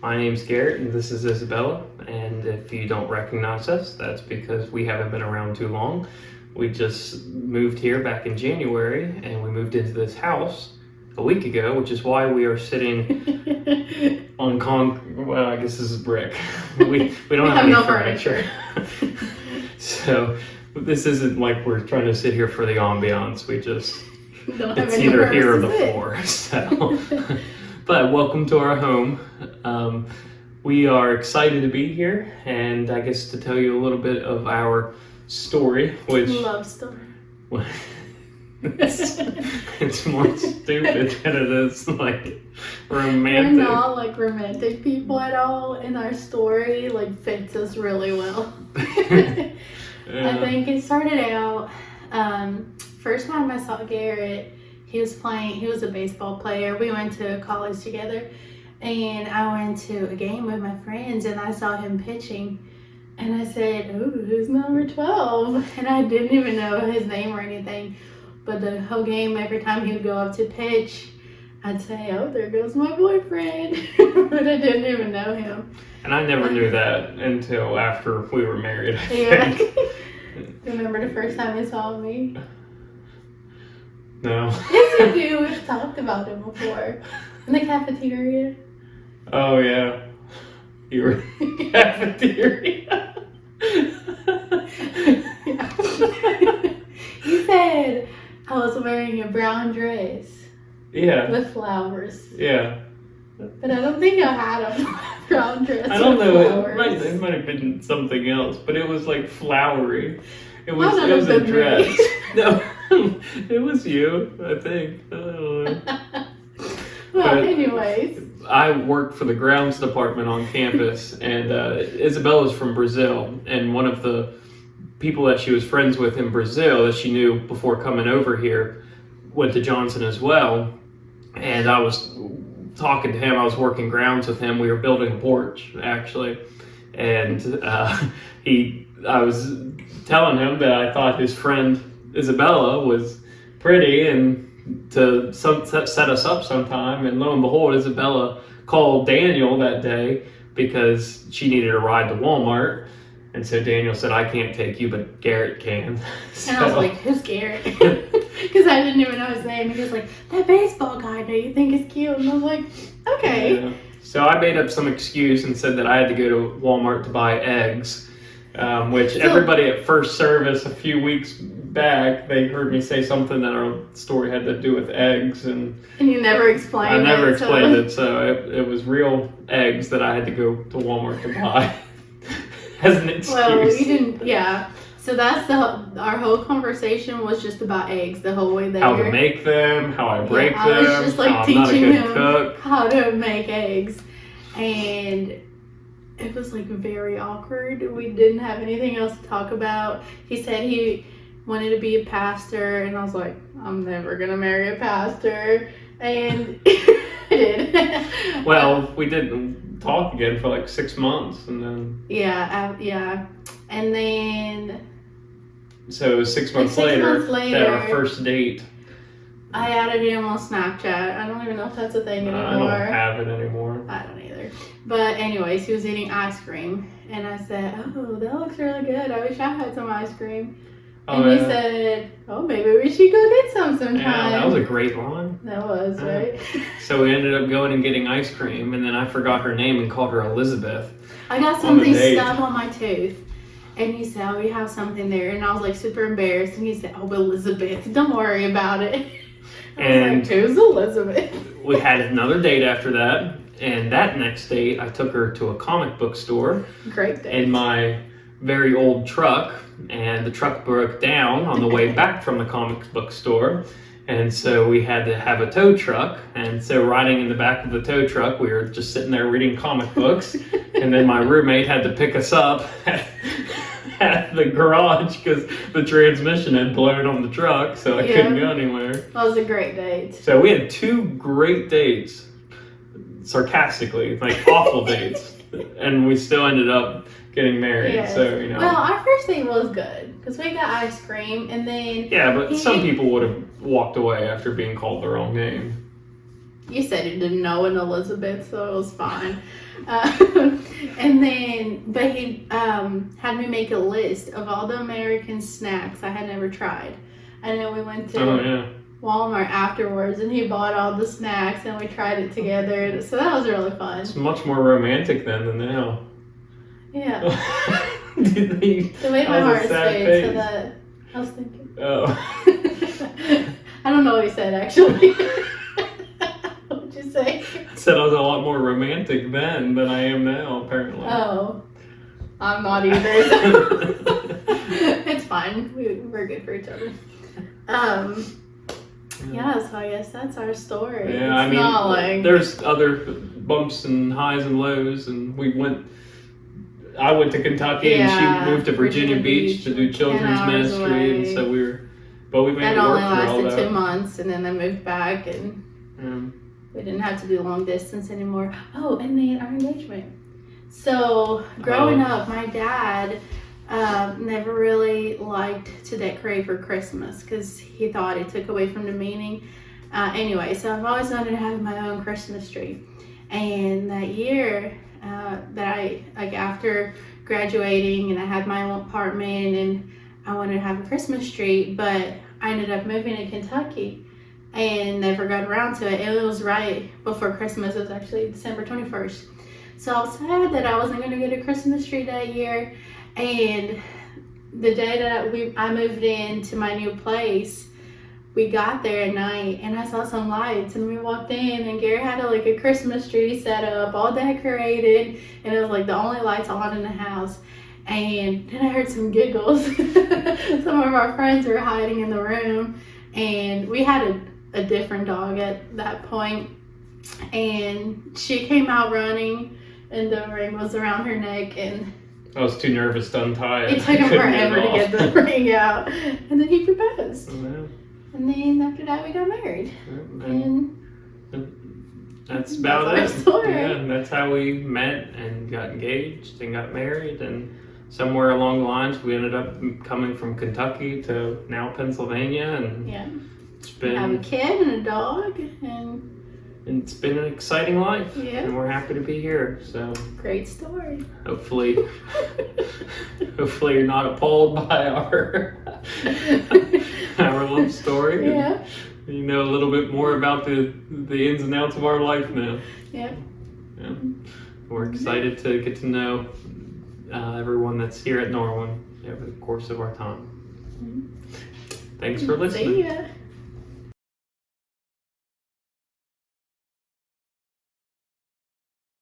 My name's Garrett and this is Isabella, and if you don't recognize us, that's because we haven't been around too long. We just moved here back in January and we moved into this house a week ago, which is why we are sitting on well, I guess this is brick. We don't have any no furniture. So this isn't like we're trying to sit here for the ambiance. We just, it's either here or the floor. So, but welcome to our home. We are excited to be here, and I guess to tell you a little bit of our story, which love story. it's more stupid than it is like romantic. We're not like romantic people at all, and our story like fits us really well. I think it started out, first time I saw Garrett, he was a baseball player. We went to college together, and I went to a game with my friends, and I saw him pitching, and I said, "Oh, who's number 12?" And I didn't even know his name or anything, but the whole game, every time he would go up to pitch, I'd say, "Oh, there goes my boyfriend," but I didn't even know him. And I never knew that until after we were married, I Yeah. think. Remember the first time you saw me? No. Yes, you do. We've talked about it before. In the cafeteria. Oh, yeah. You were in the cafeteria. You said I was wearing a brown dress Yeah. with flowers. Yeah. But I don't think I had a brown dress I don't with know. flowers. It might have been something else, but it was like flowery. It was Might not a have been dress. me. No, it was you, I think. I don't know. Well, But anyways. I worked for the grounds department on campus, and Isabella's from Brazil, and one of the people that she was friends with in Brazil that she knew before coming over here went to Johnson as well. And I was talking to him. I was working grounds with him. We were building a porch, actually, and I was telling him that I thought his friend Isabella was pretty and to set us up sometime. And lo and behold, Isabella called Daniel that day because she needed a ride to Walmart. And so Daniel said, "I can't take you, but Garrett can." So, And I was like, "Who's Garrett?" Because I didn't even know his name. He was like, "That baseball guy that you think is cute." And I was like, "Okay." yeah. So I made up some excuse and said that I had to go to Walmart to buy eggs, which everybody at first service a few weeks back, they heard me say something that our story had to do with eggs, and you never explained it. I never explained it, so it was real eggs that I had to go to Walmart to buy as an excuse. Well, we didn't, yeah. So that's our whole conversation was just about eggs the whole way there. How to make them, how I break them, I was just like how I'm not a teaching good him cook. how to make eggs. And it was like very awkward. We didn't have anything else to talk about. He said he wanted to be a pastor, and I was like, "I'm never gonna marry a pastor." And I did. Well, we didn't talk again for like 6 months, and then Yeah. And then so it was 6 months Like 6 later, months later, that our first date. I added him on Snapchat. I don't even know if that's a thing anymore. I don't have it anymore. I don't either. But anyways, he was eating ice cream, and I said, "Oh, that looks really good. I wish I had some ice cream." Oh, And he yeah. said, "Oh, maybe we should go get some sometime." Yeah, that was a great line. That was, Yeah. right? So we ended up going and getting ice cream, and then I forgot her name and called her Elizabeth. I got On the something date. stuck on my tooth. And he said, "Oh, we have something there." And I was like super embarrassed. And he said, "Oh, Elizabeth, don't worry about it." I was And like, "Who's Elizabeth?" we had another date after that, and that next date I took her to a comic book store Great day. in my very old truck, and the truck broke down on the way back from the comic book store. And so we had to have a tow truck, and so riding in the back of the tow truck, we were just sitting there reading comic books, and then my roommate had to pick us up at the garage because the transmission had blown on the truck, so I couldn't go anywhere. That was a great date. So we had 2 great dates, sarcastically, like awful dates, and we still ended up getting married. Yes. So, you know. Well, our first date was good because we got ice cream, and then Yeah, but some people would have walked away after being called the wrong name. you said you didn't know an Elizabeth, so it was fine. But he had me make a list of all the American snacks I had never tried. And then we went to Walmart afterwards, and he bought all the snacks, and we tried it together. So that was really fun. It's much more romantic then than now. Yeah. Did he, It made my heart stay to that. I was thinking. Oh. I don't know what he said, actually. What'd you say? I said I was a lot more romantic then than I am now, apparently. Oh. I'm not either. So. It's fine. We're good for each other. Yeah, so I guess that's our story. Yeah, it's not like... there's other bumps and highs and lows, and I went to Kentucky, and she moved to Virginia Beach to do children's ministry, and so we made it work for all that. Only lasted 2 months, and then I moved back, and we didn't have to do long distance anymore. Oh, and then our engagement. So, growing up, my dad never really liked to decorate for Christmas because he thought it took away from the meaning. Anyway, so I've always wanted to have my own Christmas tree. And that year after graduating, and I had my own apartment, and I wanted to have a Christmas tree, but I ended up moving to Kentucky and never got around to it. It was right before Christmas. It was actually December 21st. So I was sad that I wasn't going to get a Christmas tree that year. And the day that I moved into my new place, we got there at night, and I saw some lights, and we walked in, and Gary had a Christmas tree set up, all decorated, and it was like the only lights on in the house. And then I heard some giggles. Some of our friends were hiding in the room, and we had a different dog at that point, and she came out running, and the ring was around her neck, and I was too nervous to untie it. It took him forever to get the ring out, and then he proposed. Yeah. And then after that, we got married. And that's about our story. Yeah, and that's how we met and got engaged and got married. And somewhere along the lines, we ended up coming from Kentucky to now Pennsylvania. And it's been... We have a kid and a dog. And it's been an exciting life. Yeah. And we're happy to be here. So great story. Hopefully you're not appalled by our love story. Yeah. You know a little bit more about the ins and outs of our life now. Yeah. We're excited to get to know everyone that's here at Norwin over the course of our time. Thanks for listening. See ya.